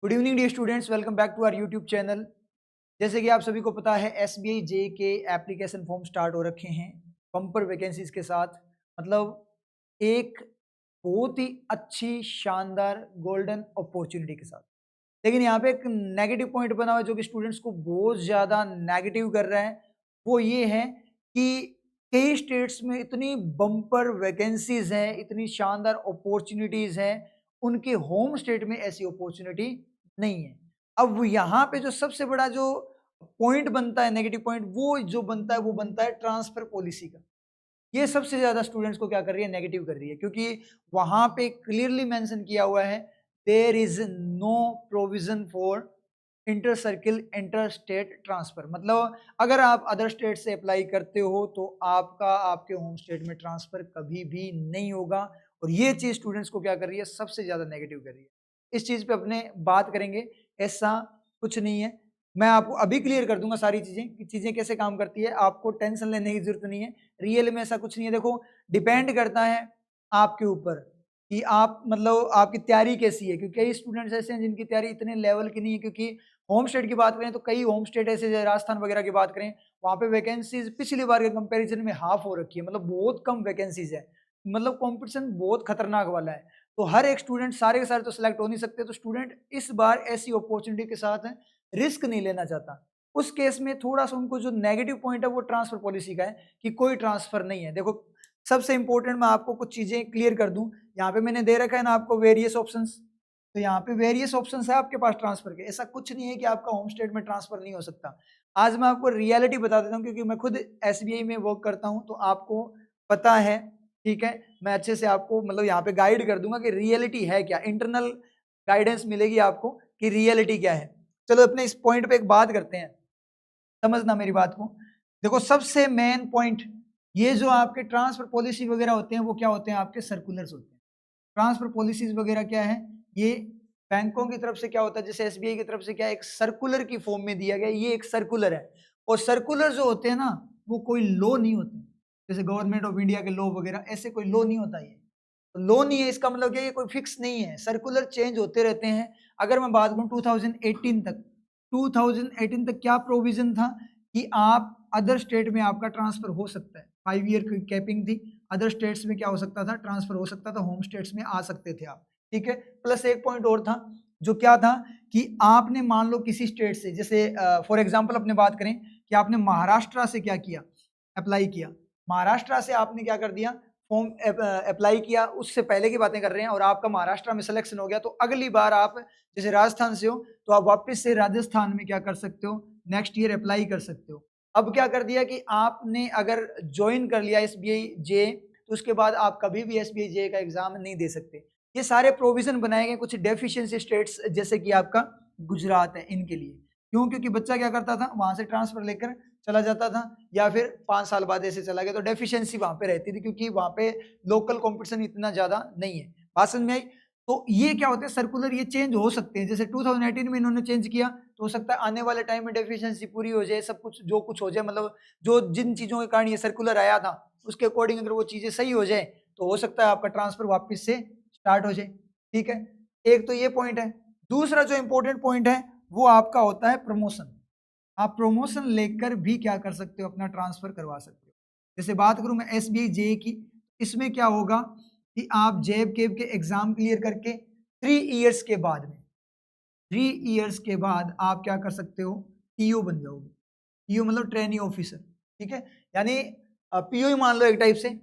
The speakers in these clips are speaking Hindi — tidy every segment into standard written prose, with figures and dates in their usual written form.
Good evening dear students, welcome back to our YouTube channel. जैसे कि आप सभी को पता है एसबीआई जे के एप्लीकेशन फॉर्म स्टार्ट हो रखे हैं बम्पर वैकेंसीज के साथ। मतलब एक बहुत ही अच्छी शानदार गोल्डन अपॉर्चुनिटी के साथ। लेकिन यहाँ पे एक नेगेटिव पॉइंट बना हुआ है जो कि स्टूडेंट्स को बहुत ज़्यादा नेगेटिव कर रहा है। वो ये है कि कई स्टेट्स में इतनी बम्पर वैकेंसीज हैं, इतनी शानदार अपॉर्चुनिटीज़ हैं, उनके होम स्टेट में ऐसी अपॉर्चुनिटी नहीं है। अब यहाँ पे जो सबसे बड़ा जो पॉइंट बनता है, नेगेटिव पॉइंट, वो जो बनता है वो बनता है ट्रांसफर पॉलिसी का। ये सबसे ज़्यादा स्टूडेंट्स को क्या कर रही है, नेगेटिव कर रही है, क्योंकि वहाँ पे क्लियरली मेंशन किया हुआ है there is no provision for inter circle inter state transfer. मतलब अगर आप अदर स्टेट से अप्लाई करते हो तो आपका आपके होम स्टेट में ट्रांसफर कभी भी नहीं होगा। और ये चीज़ स्टूडेंट्स को क्या कर रही है, सबसे ज़्यादा नेगेटिव कर रही है। इस चीज़ पे अपने बात करेंगे। ऐसा कुछ नहीं है, मैं आपको अभी क्लियर कर दूंगा सारी चीज़ें कि चीज़ें कैसे काम करती है। आपको टेंशन लेने की जरूरत नहीं है, रियल में ऐसा कुछ नहीं है। देखो, डिपेंड करता है आपके ऊपर कि आप मतलब आपकी तैयारी कैसी है, क्योंकि कई स्टूडेंट्स ऐसे हैं जिनकी तैयारी इतने लेवल की नहीं है। क्योंकि होम स्टेट की बात करें तो कई होम स्टेट ऐसे, जैसे राजस्थान वगैरह की बात करें, वहाँ पे वैकेंसीज पिछली बार के कंपैरिजन में हाफ हो रखी है। मतलब बहुत कम वैकेंसीज है, मतलब कंपटीशन बहुत खतरनाक वाला है। तो हर एक स्टूडेंट सारे के सारे तो सिलेक्ट हो नहीं सकते। तो स्टूडेंट इस बार ऐसी अपॉर्चुनिटी के साथ रिस्क नहीं लेना चाहता। उस केस में थोड़ा सा उनको जो नेगेटिव पॉइंट है वो ट्रांसफर पॉलिसी का है कि कोई ट्रांसफर नहीं है। देखो, सबसे इंपॉर्टेंट मैं आपको कुछ चीजें क्लियर कर दूं। यहाँ पे मैंने दे रखा है ना आपको वेरियस ऑप्शंस। तो यहाँ पे वेरियस ऑप्शंस है आपके पास ट्रांसफर के। ऐसा कुछ नहीं है कि आपका होम स्टेट में ट्रांसफर नहीं हो सकता। आज मैं आपको रियलिटी बता देता हूँ, क्योंकि मैं खुद एसबीआई में वर्क करता हूँ तो आपको पता है। ठीक है, मैं अच्छे से आपको मतलब यहाँ पे गाइड कर दूंगा कि रियलिटी है क्या, इंटरनल गाइडेंस मिलेगी आपको कि रियलिटी क्या है। चलो अपने इस पॉइंट पे एक बात करते हैं, समझना मेरी बात को। देखो, सबसे मेन पॉइंट, ये जो आपके ट्रांसफर पॉलिसी वगैरह होते हैं वो क्या होते हैं, आपके सर्कुलर्स होते हैं। ट्रांसफर पॉलिसीज वगैरह क्या है, ये बैंकों की तरफ से क्या होता है, जैसे एसबीआई की तरफ से क्या है, एक सर्कुलर की फॉर्म में दिया गया। ये एक सर्कुलर है। और सर्कुलर जो होते हैं ना, वो कोई लॉ नहीं होते। जैसे गवर्नमेंट ऑफ इंडिया के लॉ वगैरह, ऐसे कोई लॉ नहीं होता। ये तो लॉ नहीं है, इसका मतलब क्या है, ये कोई फिक्स नहीं है। सर्कुलर चेंज होते रहते हैं। अगर मैं बात करूं 2018 तक क्या प्रोविजन था कि आप अदर स्टेट में आपका ट्रांसफर हो सकता है। 5 ईयर की कैपिंग थी। अदर स्टेट्स में क्या हो सकता था, ट्रांसफर हो सकता था, होम स्टेट्स में आ सकते थे आप। ठीक है, प्लस एक पॉइंट और था, जो क्या था कि आपने मान लो किसी स्टेट से, जैसे फॉर एग्जांपल अपने बात करें कि आपने महाराष्ट्र से क्या किया, अप्लाई किया। महाराष्ट्र से आपने क्या कर दिया, फॉर्म अप्लाई किया, उससे पहले की बातें कर रहे हैं, और आपका महाराष्ट्र में सिलेक्शन हो गया। तो अगली बार आप जैसे राजस्थान से हो तो आप वापस से राजस्थान में क्या कर सकते हो, नेक्स्ट ईयर अप्लाई कर सकते हो। अब क्या कर दिया कि आपने अगर ज्वाइन कर लिया एसबीआई जे, तो उसके बाद आप कभी भी एसबीआई जे का एग्जाम नहीं दे सकते। ये सारे प्रोविजन बनाए गए कुछ डेफिशिएंसी स्टेट्स, जैसे कि आपका गुजरात है, इनके लिए। क्यों? क्योंकि बच्चा क्या करता था, वहां से ट्रांसफर लेकर चला जाता था, या फिर 5 साल बाद ऐसे चला गया, तो डेफिशिएंसी वहां पे रहती थी, क्योंकि वहां पे लोकल कंपटीशन इतना ज्यादा नहीं है। बात समझ में आई? तो ये क्या होता है, सर्कुलर ये चेंज हो सकते हैं। जैसे 2018 में इन्होंने चेंज किया, तो हो सकता है आने वाले टाइम में डेफिशिएंसी पूरी हो जाए, सब कुछ जो कुछ हो जाए, मतलब जो जिन चीजों के कारण ये सर्कुलर आया था उसके अकॉर्डिंग अगर वो चीजें सही हो जाए तो हो सकता है आपका ट्रांसफर वापस से स्टार्ट हो जाए। ठीक है, एक तो ये पॉइंट है। दूसरा जो इंपॉर्टेंट पॉइंट है वो आपका होता है प्रमोशन। आप प्रमोशन लेकर भी क्या कर सकते हो, अपना ट्रांसफर करवा सकते हो। जैसे बात करूं मैं एसबीआई जे की, इसमें क्या होगा कि आप जेब केब के एग्जाम क्लियर करके 3 इयर्स के बाद में, 3 इयर्स के बाद आप क्या कर सकते हो, टीओ बन जाओगे। टीओ मतलब ट्रेनिंग ऑफिसर। ठीक है, यानी पीओ ही मान लो एक टाइप से।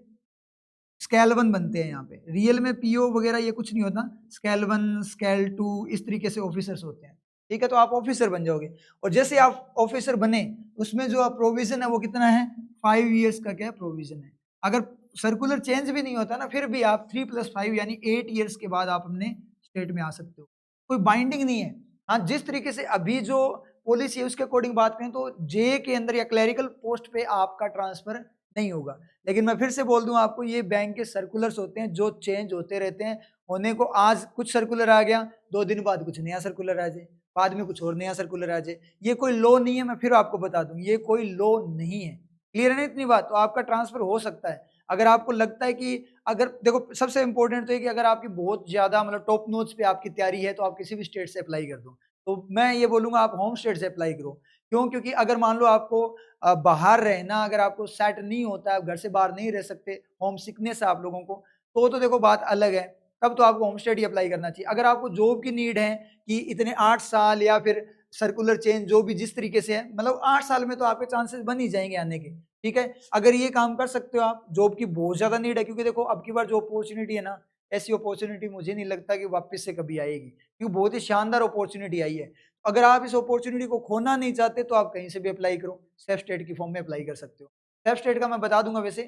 स्केल 1 बनते हैं यहाँ पे, रियल में पीओ वगैरह ये कुछ नहीं होता। स्केल 1, स्केल 2 इस तरीके से ऑफिसर्स होते हैं। ठीक है, तो आप ऑफिसर बन जाओगे। और जैसे आप ऑफिसर बने, उसमें जो प्रोविजन है वो कितना है, 5 इयर्स का क्या प्रोविजन है। अगर सर्कुलर चेंज भी नहीं होता ना, फिर भी आप 3+5 यानी 8 इयर्स के बाद आप अपने स्टेट में आ सकते हो। कोई बाइंडिंग नहीं है। हाँ, जिस तरीके से अभी जो पॉलिसी है उसके अकॉर्डिंग बात करें तो जे के अंदर या क्लरिकल पोस्ट पे आपका ट्रांसफर नहीं होगा। लेकिन मैं फिर से बोल दूं आपको, ये बैंक के सर्कुलर्स होते हैं जो चेंज होते रहते हैं। होने को आज कुछ सर्कुलर आ गया, 2 दिन बाद कुछ नया सर्कुलर आ जाए, बाद में कुछ और नया सर्कुलर आ जाए। ये कोई लॉ नहीं है, मैं फिर आपको बता दूं, ये कोई लॉ नहीं है। क्लियर है ना इतनी बात? तो आपका ट्रांसफर हो सकता है। अगर आपको लगता है कि अगर देखो सबसे इंपॉर्टेंट तो ये कि अगर आपकी बहुत ज़्यादा मतलब टॉप नोट्स पे आपकी तैयारी है तो आप किसी भी स्टेट से अप्लाई कर दो। तो मैं ये बोलूँगा आप होम स्टेट से अप्लाई करो। क्यों? क्योंकि अगर मान लो आपको बाहर रहना अगर आपको सेट नहीं होता है, घर से बाहर नहीं रह सकते, होम सिकनेस है आप लोगों को, तो देखो बात अलग है, तब तो आपको होम स्टेट ही अप्लाई करना चाहिए। अगर आपको जॉब की नीड है कि इतने 8 साल या फिर सर्कुलर चेंज जो भी जिस तरीके से है, मतलब 8 साल में तो आपके चांसेस बन ही जाएँगे आने के, ठीक है? अगर ये काम कर सकते हो आप, जॉब की बहुत ज़्यादा नीड है क्योंकि देखो अब की बार जो अपॉर्च्युनिटी है ना, ऐसी अपॉर्च्युनिटी मुझे नहीं लगता कि वापस से कभी आएगी, क्योंकि बहुत ही शानदार अपॉर्च्युनिटी आई है। अगर आप इस अपॉर्च्युनिटी को खोना नहीं चाहते तो आप कहीं से भी अप्लाई करो, सेल्फ स्टेट की फॉर्म में अप्लाई कर सकते हो। सेल्फ स्टेट का मैं बता दूँगा वैसे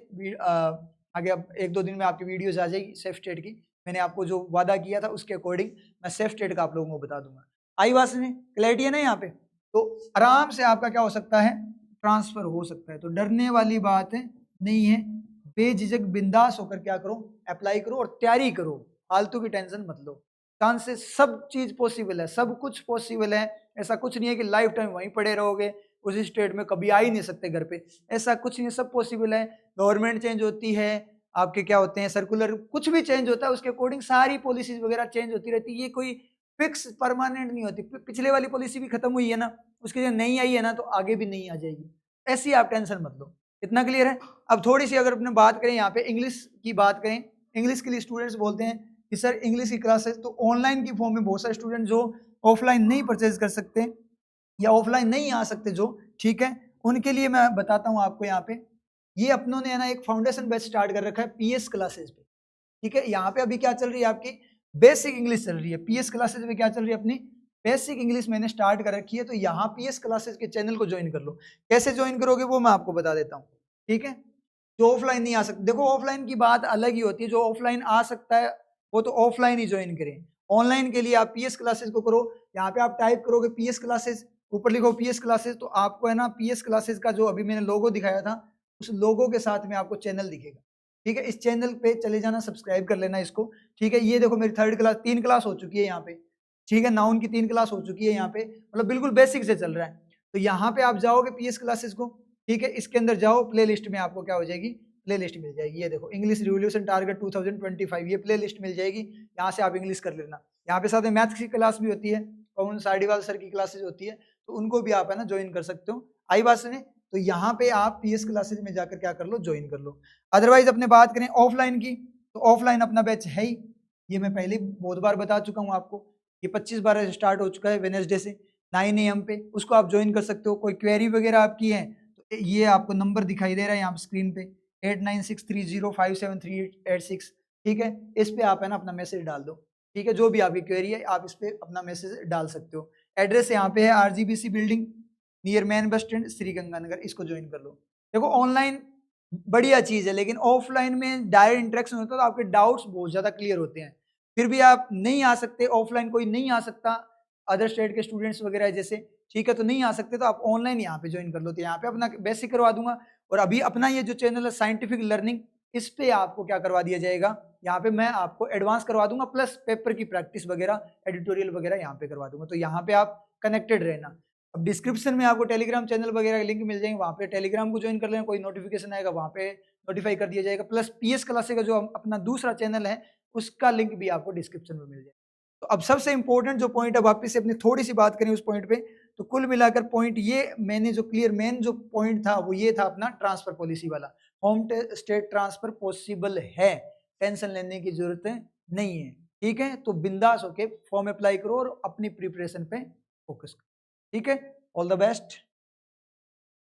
आगे अब 1-2 दिन में आपकी वीडियोज़ आ जाएगी सेल्फ स्टेट की। मैंने आपको जो वादा किया था उसके अकॉर्डिंग मैं सेल्फ स्टेट का आप लोगों को बता दूँगा। आई बात समझ में? क्लैरिटी है ना यहाँ पे? तो आराम से आपका क्या हो सकता है, ट्रांसफ़र हो सकता है। तो डरने वाली बात नहीं है, बेझिझक बिंदास होकर क्या करो, अप्लाई करो और तैयारी करो, फालतू की टेंशन मत लो। चांसेस सब चीज़ पॉसिबल है, सब कुछ पॉसिबल है। ऐसा कुछ नहीं है कि लाइफ टाइम वहीं पड़े रहोगे, उसी स्टेट में कभी आ ही नहीं सकते घर पे, ऐसा कुछ नहीं है, सब पॉसिबल है। गवर्नमेंट चेंज होती है, आपके क्या होते हैं सर्कुलर कुछ भी चेंज होता है उसके अकॉर्डिंग सारी पॉलिसीज़ वगैरह चेंज होती रहती है, ये कोई फिक्स परमानेंट नहीं होती। पिछले वाली पॉलिसी भी खत्म हुई है ना, उसकी जो नई आई है ना तो आगे भी नहीं आ जाएगी। ऐसी आप टेंशन मत लो। इतना क्लियर है? अब थोड़ी-सी अगर अपने बात करें यहाँ पे इंग्लिश की बात करें, इंग्लिश के लिए स्टूडेंट्स बोलते हैं कि सर इंग्लिश की क्लासेस तो ऑनलाइन की फॉर्म में बहुत सारे स्टूडेंट जो ऑफलाइन नहीं परचेज़ कर सकते या ऑफलाइन नहीं आ सकते जो, ठीक है? उनके लिए मैं बताता हूँ आपको यहाँ पे, ये अपनों ने है ना एक फाउंडेशन बैच स्टार्ट कर रखा है पीएस क्लासेस पे, ठीक है? यहाँ पे अभी क्या चल रही है आपकी बेसिक इंग्लिश चल रही है। पीएस क्लासेस में क्या चल रही है अपनी बेसिक इंग्लिश मैंने स्टार्ट कर रखी है, तो यहाँ पीएस क्लासेस के चैनल को ज्वाइन कर लो। कैसे ज्वाइन करोगे वो मैं आपको बता देता हूँ, ठीक है? जो ऑफलाइन नहीं आ सकते, देखो ऑफलाइन की बात अलग ही होती है, जो ऑफलाइन आ सकता है वो तो ऑफलाइन ही ज्वाइन करें। ऑनलाइन के लिए आप पीएस क्लासेस को करो, यहाँ पे आप टाइप करोगे पीएस क्लासेस, ऊपर लिखो पीएस क्लासेस, तो आपको है ना पीएस क्लासेस का जो अभी मैंने लोगो दिखाया था, उस लोगो के साथ में आपको चैनल दिखेगा, ठीक है? इस चैनल पे चले जाना, सब्सक्राइब कर लेना इसको, ठीक है? ये देखो मेरी 3rd क्लास 3 क्लास हो चुकी है यहाँ पे, ठीक है? नाउन की 3 क्लास हो चुकी है यहाँ पे, मतलब बिल्कुल बेसिक से चल रहा है। तो यहाँ पे आप जाओगे पीएस क्लासेस को, ठीक है? इसके अंदर जाओ, प्लेलिस्ट में आपको क्या हो जाएगी, प्लेलिस्ट मिल जाएगी। ये देखो इंग्लिश रिवॉल्यूशन टारगेट 2025, ये प्लेलिस्ट मिल जाएगी, यहाँ से आप इंग्लिश कर लेना। यहाँ पे साथ में मैथ्स की क्लास भी होती है, पवन सारडीवाल सर की क्लासेस होती है, तो उनको भी आप है ना ज्वाइन कर सकते हो। आई बात सुने? तो यहाँ पे आप पीएस क्लासेस में जाकर क्या कर लो, ज्वाइन कर लो। अदरवाइज अपने बात करें ऑफलाइन की, तो ऑफलाइन अपना बैच है ही, ये मैं पहले बहुत बार बता चुका हूँ आपको, ये 25 बार स्टार्ट हो चुका है वेडनेसडे से 9 AM पे, उसको आप ज्वाइन कर सकते हो। कोई क्वेरी वगैरह आपकी है तो ये आपको नंबर दिखाई दे रहा है यहाँ पे स्क्रीन पे 8963057386, ठीक है? इस पे आप है ना अपना मैसेज डाल दो, ठीक है? जो भी आपकी क्वेरी है आप इस पे अपना मैसेज डाल सकते हो। एड्रेस यहाँ पे है RGBC building near main bus stand Shri Ganganagar, इसको ज्वाइन कर लो। देखो ऑनलाइन बढ़िया चीज़ है, लेकिन ऑफलाइन में डायरेक्ट इंटरेक्शन होता है तो आपके डाउट्स बहुत ज़्यादा क्लियर होते हैं। फिर भी आप नहीं आ सकते, ऑफलाइन कोई नहीं आ सकता, अदर स्टेट के स्टूडेंट्स वगैरह जैसे, ठीक है? तो नहीं आ सकते तो आप ऑनलाइन यहाँ पे ज्वाइन कर लो, तो यहाँ पे अपना बेसिक करवा दूँगा और अभी अपना ये जो चैनल है साइंटिफिक लर्निंग, इस पे आपको क्या करवा दिया जाएगा, यहाँ पे मैं आपको एडवांस करवा दूँगा प्लस पेपर की प्रैक्टिस वगैरह, एडिटोरियल वगैरह यहाँ पे करवा दूँगा। तो यहाँ पे आप कनेक्टेड रहना। अब डिस्क्रिप्शन में आपको टेलीग्राम चैनल वगैरह के लिंक मिल जाएंगे, वहाँ पे टेलीग्राम को ज्वाइन कर लेना, कोई नोटिफिकेशन आएगा वहाँ पे नोटिफाई कर दिया जाएगा, प्लस पीएस क्लासेस का जो अपना दूसरा चैनल है उसका लिंक भी आपको डिस्क्रिप्शन में मिल जाएगा। तो अब सबसे इंपॉर्टेंट जो पॉइंट है वापस से अपनी थोड़ी सी बात करें उस पॉइंट पे, तो कुल मिलाकर पॉइंट ये मैंने जो क्लियर मेन जो पॉइंट था वो ये था अपना ट्रांसफर पॉलिसी वाला, होम स्टेट ट्रांसफर पॉसिबल है, टेंशन लेने की जरूरत नहीं है, ठीक है? तो बिंदास होके फॉर्म अप्लाई करो और अपनी प्रिपरेशन पे फोकस करो, ठीक है? All the best.